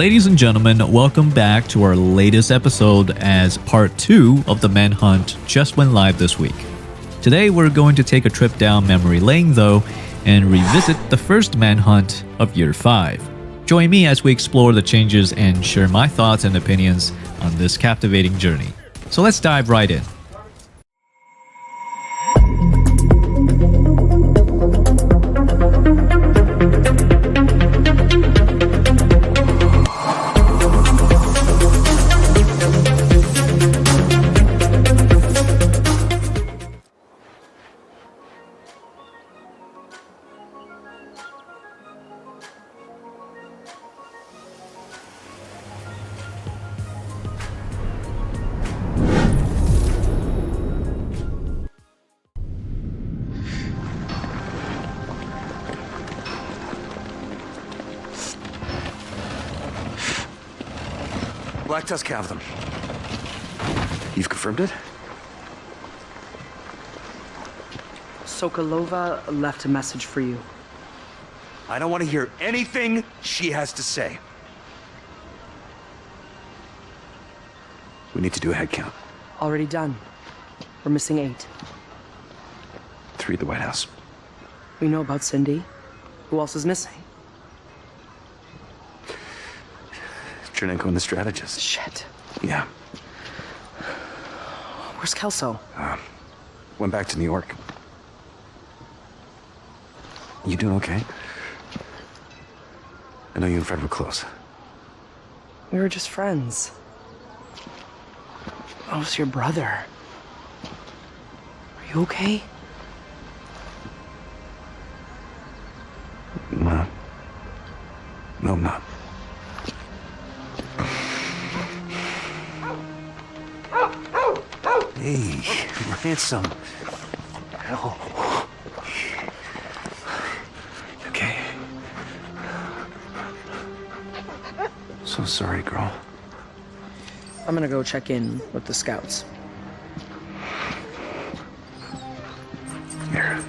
Ladies and gentlemen, welcome back to our latest episode as part 2 of the Manhunt just went live this week. Today we're going to take a trip down memory lane though and revisit the first Manhunt of Year 5. Join me as we explore the changes and share my thoughts and opinions on this captivating journey. So let's dive right in. Black Tusk have them. You've confirmed it? Sokolova left a message for you. I don't want to hear anything she has to say. We need to do a head count. Already done. We're missing 8. 3 at the White House. We know about Cindy. Who else is missing? Chernenko and the strategist. Shit. Yeah. Where's Kelso? Went back to New York. You doing okay? I know you and Fred were close. We were just friends. I was your brother. Are you okay? No. No, I'm not. Hey, Ransom. Hell. Okay. So sorry, girl. I'm gonna go check in with the scouts. Here.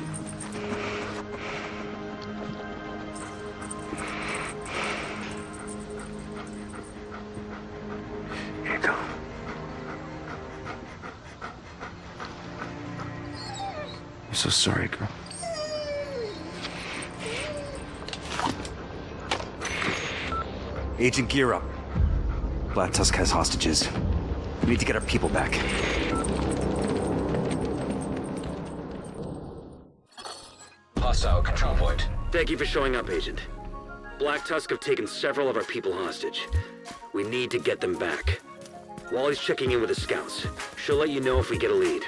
Here you go. I'm so sorry, girl. Agent, gear up. Black Tusk has hostages. We need to get our people back. Hostile control point. Thank you for showing up, Agent. Black Tusk have taken several of our people hostage. We need to get them back. Wally's checking in with the scouts. She'll let you know if we get a lead.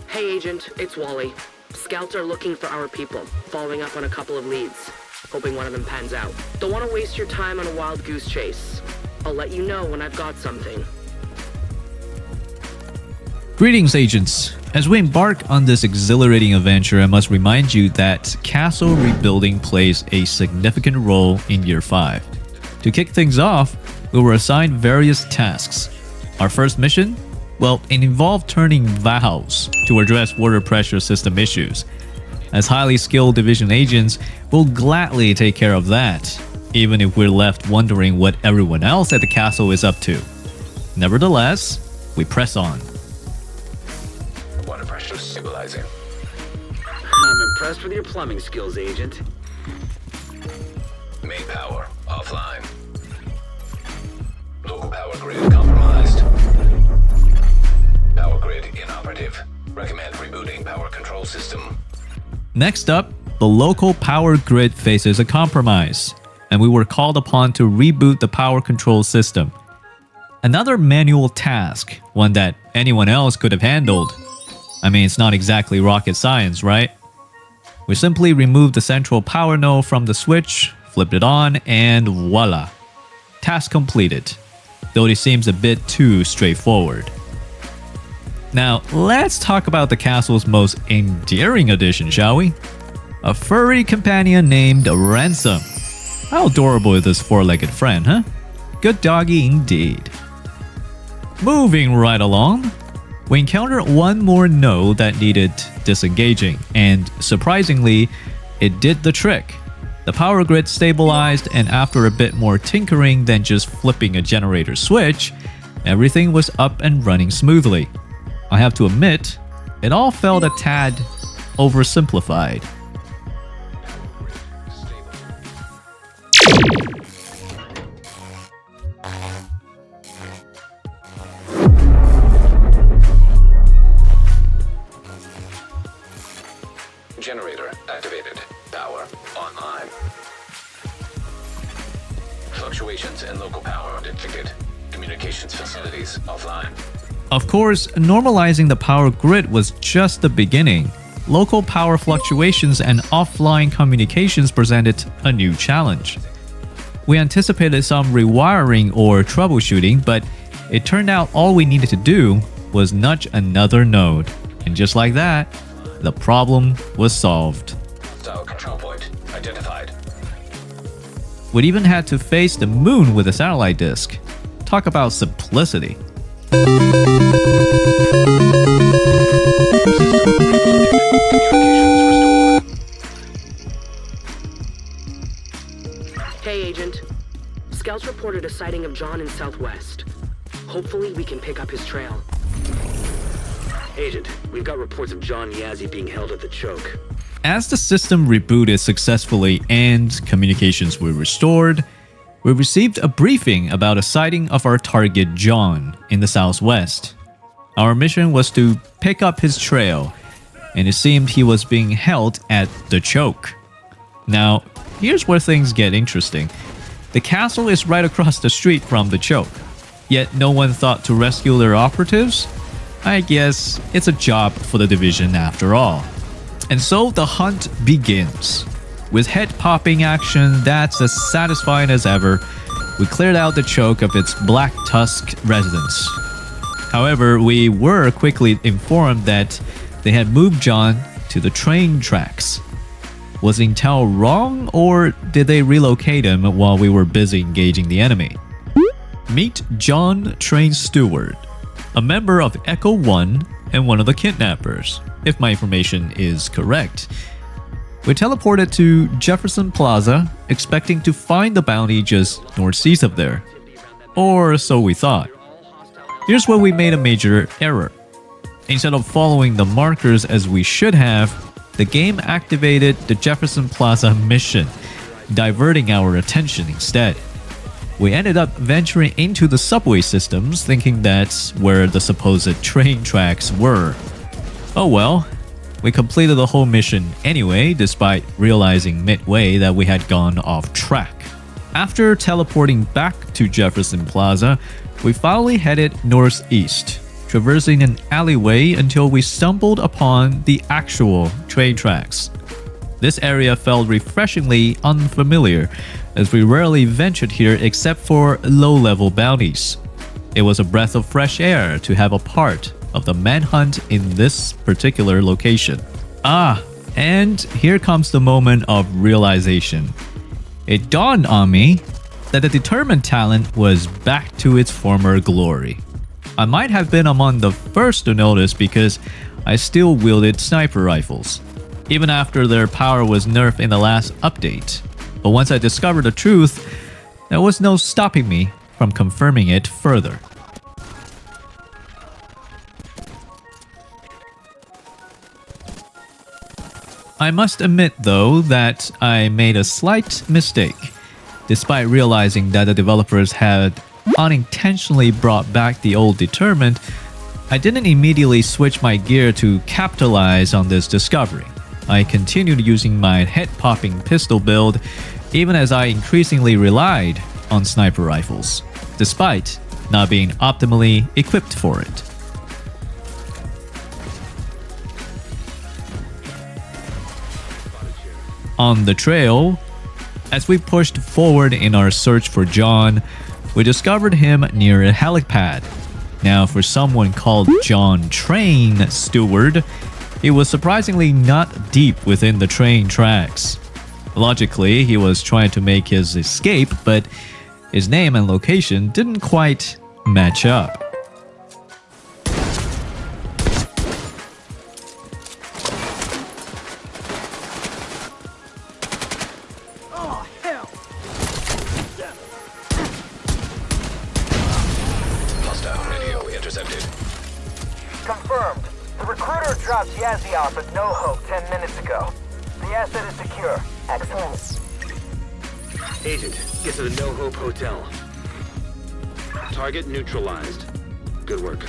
Hey, Agent, it's Wally. Scouts are looking for our people, following up on a couple of leads, hoping one of them pans out. Don't want to waste your time on a wild goose chase. I'll let you know when I've got something. Greetings, agents. As we embark on this exhilarating adventure, I must remind you that castle rebuilding plays a significant role in Year 5. To kick things off, we were assigned various tasks. Our first mission? Well, it involved turning valves to address water pressure system issues. As highly skilled division agents, we'll gladly take care of that, even if we're left wondering what everyone else at the castle is up to. Nevertheless, we press on. Water pressure stabilizing. I'm impressed with your plumbing skills, Agent. Main power offline. Local power grid compromised. Power grid inoperative. Recommend rebooting power control system. Next up, the local power grid faces a compromise, and we were called upon to reboot the power control system. Another manual task, one that anyone else could have handled. I mean, it's not exactly rocket science, right? We simply removed the central power node from the switch, flipped it on, and voila. Task completed, though it seems a bit too straightforward. Now, let's talk about the castle's most endearing addition, shall we? A furry companion named Ransom. How adorable is this four-legged friend, huh? Good doggy indeed. Moving right along, we encountered one more node that needed disengaging, and surprisingly, it did the trick. The The power grid stabilized, and after a bit more tinkering than just flipping a generator switch, everything was up and running smoothly. I have to admit, it all felt a tad oversimplified. Generator activated. Power online. Fluctuations in local power detected. Communications facilities offline. Of course, normalizing the power grid was just the beginning. Local power fluctuations and offline communications presented a new challenge. We anticipated some rewiring or troubleshooting, but it turned out all we needed to do was nudge another node. And just like that, the problem was solved. Hostile control point identified. We'd even had to face the moon with a satellite disk. Talk about simplicity. Communications restored. Hey, Agent. Scouts reported a sighting of John in Southwest. Hopefully we can pick up his trail. Agent, we've got reports of John Yazzi being held at the choke. As the system rebooted successfully and communications were restored, we received a briefing about a sighting of our target John in the southwest. Our mission was to pick up his trail, and it seemed he was being held at the choke. Now, here's where things get interesting. The castle is right across the street from the choke, yet no one thought to rescue their operatives? I guess it's a job for the division after all. And so the hunt begins. With head-popping action that's as satisfying as ever, we cleared out the choke of its Black Tusk residents. However, we were quickly informed that they had moved John to the train tracks. Was intel wrong, or did they relocate him while we were busy engaging the enemy? Meet John Train Steward, a member of Echo 1 and one of the kidnappers, if my information is correct. We teleported to Jefferson Plaza, expecting to find the bounty just northeast of there. Or so we thought. Here's where we made a major error. Instead of following the markers as we should have, the game activated the Jefferson Plaza mission, diverting our attention instead. We ended up venturing into the subway systems, thinking that's where the supposed train tracks were. Oh well, we completed the whole mission anyway, despite realizing midway that we had gone off track. After teleporting back to Jefferson Plaza, we finally headed northeast, traversing an alleyway until we stumbled upon the actual train tracks. This area felt refreshingly unfamiliar, as we rarely ventured here except for low-level bounties. It was a breath of fresh air to have a part of the manhunt in this particular location. And here comes the moment of realization. It dawned on me that the determined talent was back to its former glory. I might have been among the first to notice because I still wielded sniper rifles, even after their power was nerfed in the last update. But once I discovered the truth, there was no stopping me from confirming it further. I must admit, though, that I made a slight mistake. Despite realizing that the developers had unintentionally brought back the old Determined, I didn't immediately switch my gear to capitalize on this discovery. I continued using my head-popping pistol build, even as I increasingly relied on sniper rifles, despite not being optimally equipped for it. On the trail, as we pushed forward in our search for John, we discovered him near a helipad. Now, for someone called John Train Steward, he was surprisingly not deep within the train tracks. Logically, he was trying to make his escape, but his name and location didn't quite match up. dropped Yazzi off at No Hope 10 minutes ago. The asset is secure. Excellent. Agent, get to the No Hope Hotel. Target neutralized. Good work.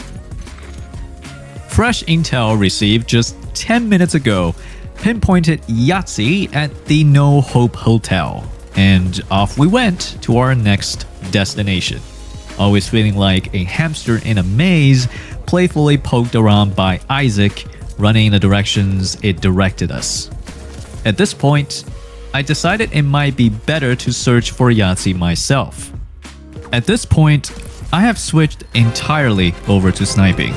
Fresh intel received just 10 minutes ago pinpointed Yazzi at the No Hope Hotel, and off we went to our next destination. Always feeling like a hamster in a maze, playfully poked around by Isaac, running in the directions it directed us. At this point, I decided it might be better to search for Yazzi myself. At this point, I have switched entirely over to sniping,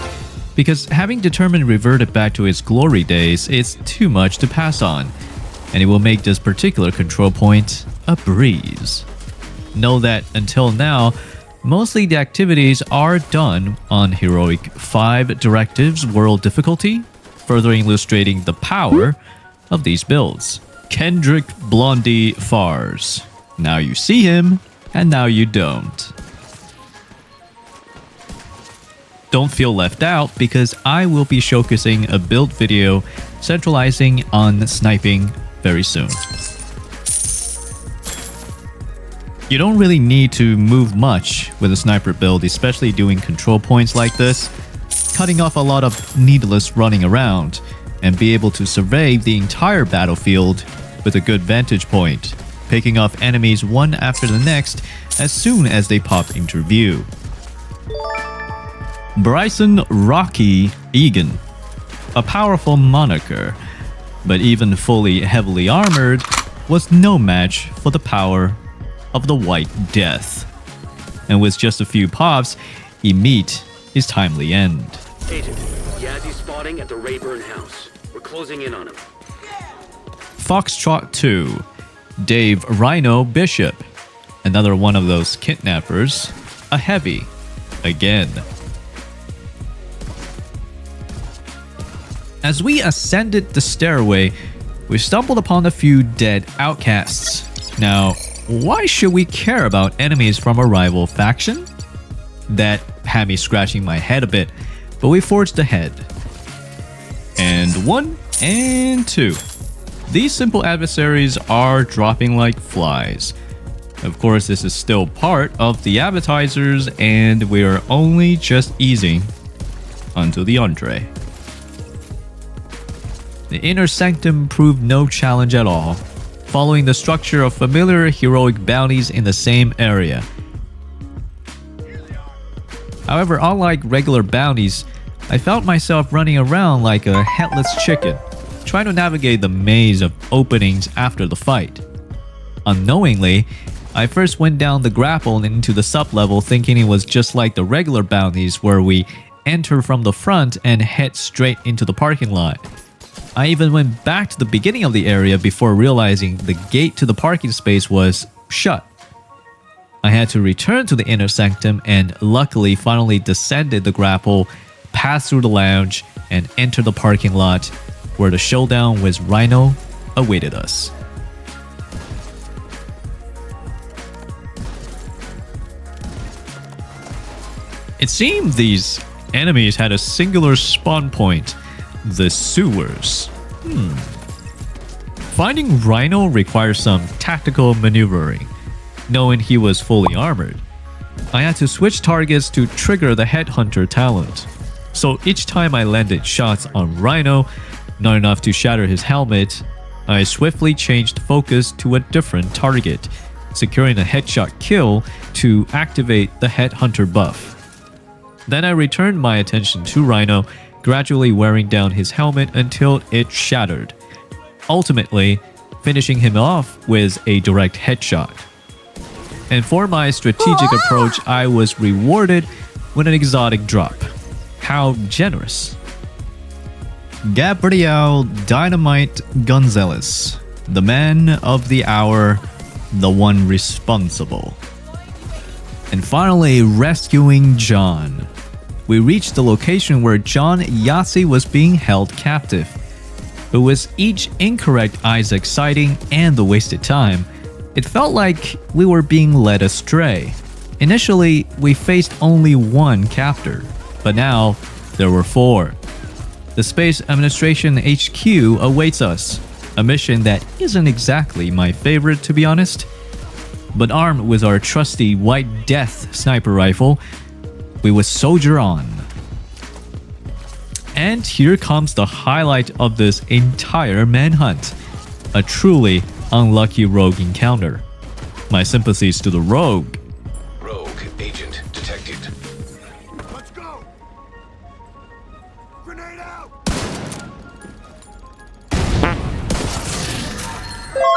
because having determined reverted back to its glory days is too much to pass on, and it will make this particular control point a breeze. Know that until now, mostly the activities are done on Heroic 5 Directives World Difficulty, further illustrating the power of these builds. Kendrick Blondie Fars. Now you see him, and now you don't. Don't feel left out because I will be showcasing a build video centralizing on sniping very soon. You don't really need to move much with a sniper build, especially doing control points like this, cutting off a lot of needless running around, and be able to survey the entire battlefield with a good vantage point, picking off enemies one after the next as soon as they pop into view. Bryson Rocky Egan, a powerful moniker, but even fully heavily armored, was no match for the power of the White Death. And with just a few pops, he meet his timely end. Agent, Yazzi spotting at the Rayburn house. We're closing in on him. Foxtrot 2, Dave Rhino Bishop, another one of those kidnappers, a heavy, again. As we ascended the stairway, we stumbled upon a few dead outcasts. Now, why should we care about enemies from a rival faction? That had me scratching my head a bit, but we forged ahead. And 1 and 2. These simple adversaries are dropping like flies. Of course, this is still part of the appetizers, and we are only just easing onto the entree. The inner sanctum proved no challenge at all, following the structure of familiar heroic bounties in the same area. However, unlike regular bounties, I felt myself running around like a headless chicken, trying to navigate the maze of openings after the fight. Unknowingly, I first went down the grapple and into the sub-level thinking it was just like the regular bounties where we enter from the front and head straight into the parking lot. I even went back to the beginning of the area before realizing the gate to the parking space was shut. I had to return to the inner sanctum and luckily finally descended the grapple, passed through the lounge, and entered the parking lot where the showdown with Rhino awaited us. It seemed these enemies had a singular spawn point, the sewers. Finding Rhino requires some tactical maneuvering, knowing he was fully armored. I had to switch targets to trigger the headhunter talent. So each time I landed shots on Rhino, not enough to shatter his helmet, I swiftly changed focus to a different target, securing a headshot kill to activate the headhunter buff. Then I returned my attention to Rhino, gradually wearing down his helmet until it shattered, ultimately finishing him off with a direct headshot. And for my strategic approach, I was rewarded with an exotic drop. How generous. Gabriel Dynamite Gonzalez, the man of the hour, the one responsible. And finally, rescuing John. We reached the location where John Yazzi was being held captive. But with each incorrect Isaac sighting and the wasted time, it felt like we were being led astray. Initially, we faced only one captor, but now there were 4. The Space Administration HQ awaits us, a mission that isn't exactly my favorite to be honest. But armed with our trusty White Death sniper rifle, we would soldier on. And here comes the highlight of this entire manhunt, a truly unlucky rogue encounter. My sympathies to the rogue. Rogue agent detected. Let's go! Grenade out!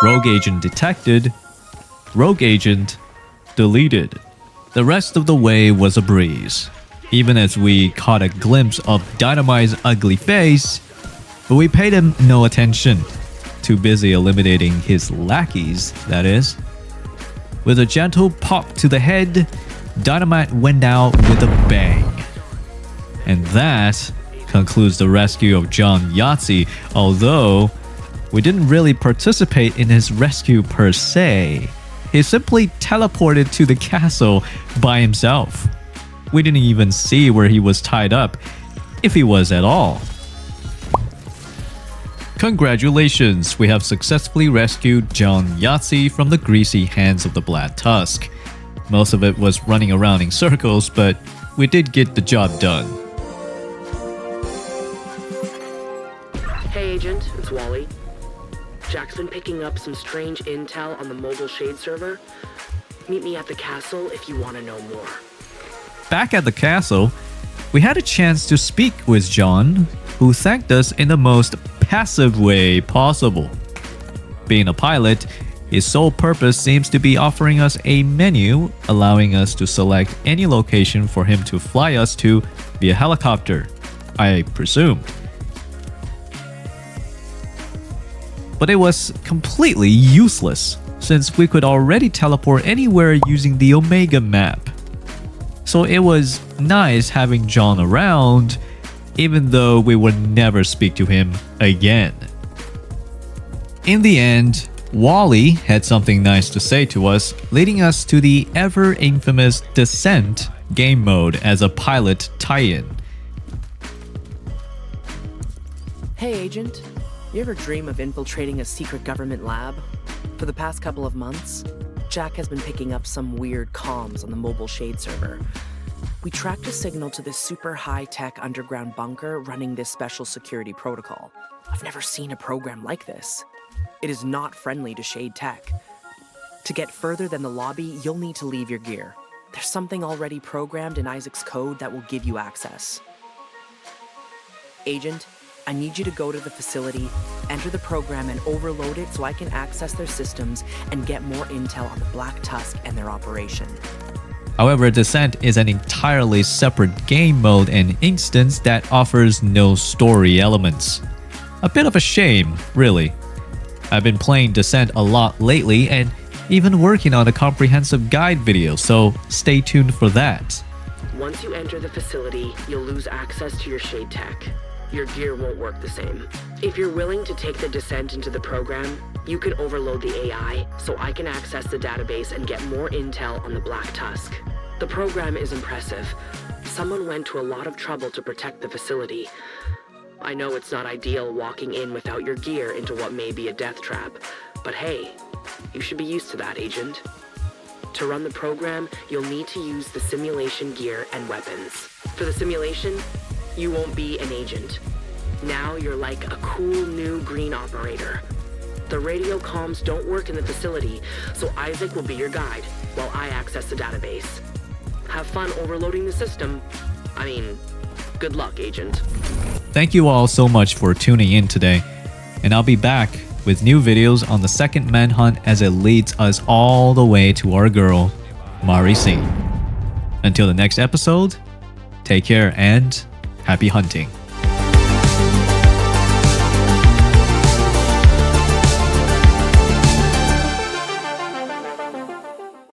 Rogue agent detected. Rogue agent deleted. The rest of the way was a breeze, even as we caught a glimpse of Dynamite's ugly face, but we paid him no attention, too busy eliminating his lackeys, that is. With a gentle pop to the head, Dynamite went out with a bang. And that concludes the rescue of John Yazzi, although we didn't really participate in his rescue per se. He simply teleported to the castle by himself. We didn't even see where he was tied up, if he was at all. Congratulations, we have successfully rescued John Yazzi from the greasy hands of the Black Tusk. Most of it was running around in circles, but we did get the job done. Hey Agent, it's Wally. Jack's been picking up some strange intel on the mobile shade server. Meet me at the castle if you want to know more. Back at the castle, we had a chance to speak with John, who thanked us in the most passive way possible. Being a pilot, his sole purpose seems to be offering us a menu, allowing us to select any location for him to fly us to via helicopter, I presume. But it was completely useless, since we could already teleport anywhere using the Omega map. So it was nice having John around, even though we would never speak to him again. In the end, Wally had something nice to say to us, leading us to the ever-infamous Descent game mode as a pilot tie-in. Hey Agent, you ever dream of infiltrating a secret government lab? For the past couple of months, Jack has been picking up some weird comms on the mobile shade server. We tracked a signal to this super high-tech underground bunker running this special security protocol. I've never seen a program like this. It is not friendly to shade tech. To get further than the lobby, you'll need to leave your gear. There's something already programmed in Isaac's code that will give you access. Agent, I need you to go to the facility, enter the program and overload it so I can access their systems and get more intel on the Black Tusk and their operation. However, Descent is an entirely separate game mode and instance that offers no story elements. A bit of a shame, really. I've been playing Descent a lot lately and even working on a comprehensive guide video, so stay tuned for that. Once you enter the facility, you'll lose access to your shade tech. Your gear won't work the same. If you're willing to take the Descent into the program, you can overload the AI so I can access the database and get more intel on the Black Tusk. The program is impressive. Someone went to a lot of trouble to protect the facility. I know it's not ideal walking in without your gear into what may be a death trap, but hey, you should be used to that, Agent. To run the program, you'll need to use the simulation gear and weapons. For the simulation, you won't be an agent. Now you're like a cool new green operator. The radio comms don't work in the facility, so Isaac will be your guide while I access the database. Have fun overloading the system. I mean, good luck, Agent. Thank you all so much for tuning in today, and I'll be back with new videos on the second manhunt as it leads us all the way to our girl, Mari Singh. Until the next episode, take care and happy hunting.